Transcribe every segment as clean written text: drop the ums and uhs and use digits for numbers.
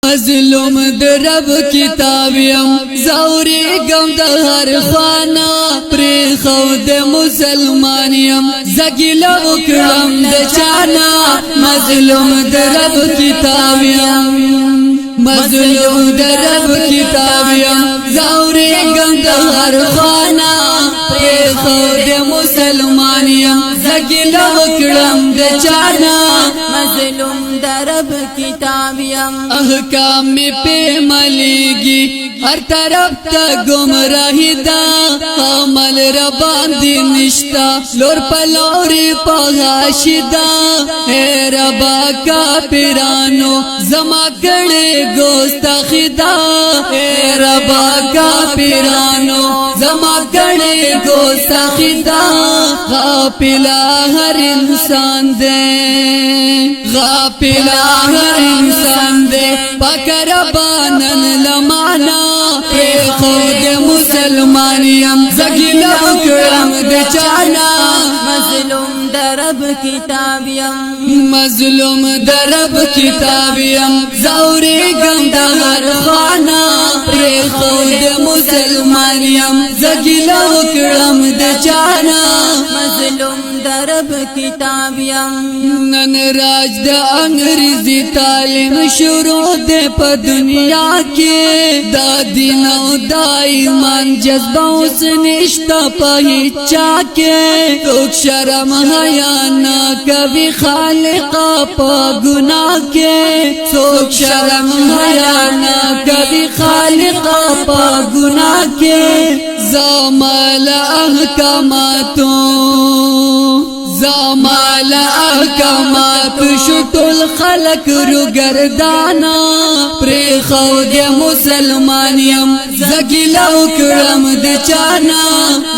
مظلوم در رب کتاب یم زوری گم د هر خوانا پری خود مسلمان یم زګیلا وکړم د چانا مظلوم در رب کتاب یم مظلوم در رب کتاب یم زوری گم د هر خوانا پری خود مسلمان یم زګیلا وکړم د چانا مظلوم در رب کتاب یم احکام می پہ ملیگی ہر طرف تا گمراہی دا عمل ربان دی نشتا لور پلوری پغاشی دا اے ربا کافرانو زما کڑے گستاخی دا اے ربا کافرانو زما کڑے گستاخی دا غافلا ہر انسان دے غافلا ہر انسان دے پکر بانن لمانا پی خود مسلمان یم زګیلا وکړم د چانا مظلوم در رب کتاب یم مظلوم در رب کتاب یم زوری گم د هر خوانا پی خود مسلمان یم زګیلا وکړم د چانا مظلوم در رب کتاب یم نن راج د انګریزي تعلیم شروع ده په دنیا کې دا دین او دا ایمان جذبه اوس نشتا په هیچا کې څوک شرم حیا نه کوي خالق په ګناه کې څوک شرم حیا نه کوي خالق په ګناه کې زمال احکاماتو زمال احکامات شټول خلق رو گردانا پری خود مسلمان یم زګیلا وکړم د چانا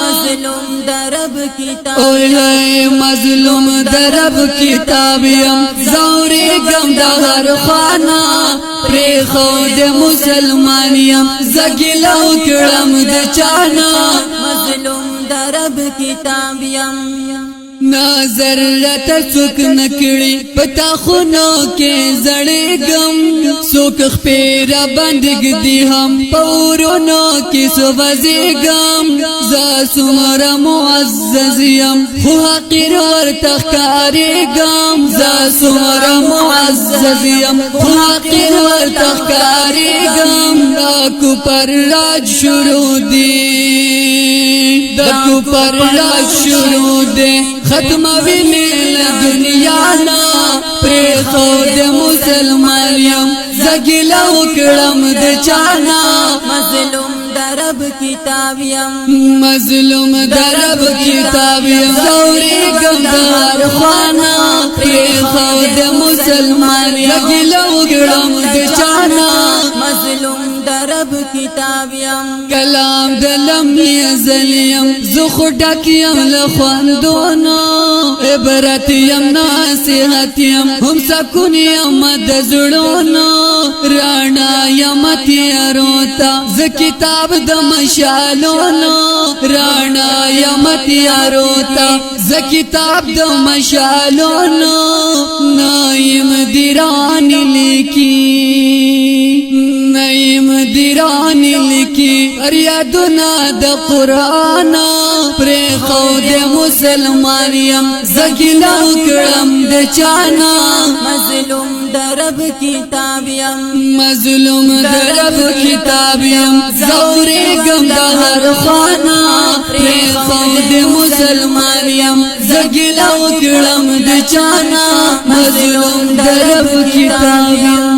مظلوم در رب کتاب اوه مظلوم در رب کتاب یم زوري گم د هر خوانا پری خود مسلمان یم زګیلا وکړم د چانا مظلوم در رب کتاب یم نظر رتر څوک نکړي پتا خونو کې زړېږم څوک خپېرا باندې دی هم پورونو کې سوځېږم زه څومره معزز یم خو حقیر ورته ښکارېږم زه څومره معزز یم خو حقیر ورته ښکارېږم دا کوپر راج شروع دی دا کوپر راج شروع دی ختموی میل دنیا نا پری خود مسلمان یم زګیلا وکړم د چانا مظلوم در رب کتاب یم مظلوم در رب کتاب یم زوري گم د هر خوانا پری خود مسلمان یم زګیلا وکړم د چانا مظلوم در رب کتاب یم کلام دلم یزلیم زخو ډکیم لخواندونو عبرت یم نصیحت یم هم سکون یم د زړونو رانا یم تیارو تا ز کتاب د مشالونو رانا یم تیارو تا ز کتاب د مشالونو نایم دیران لیکي نایم دیران لیکي اریادنا د قران پر خود مسلمان یم زګیلا وکړم د چانا مظلوم در رب کتاب یم مظلوم در رب کتاب یم زوري گم د هر خوانا پر خود مسلمان یم زګیلا وکړم د چانا مظلوم در رب کتاب یم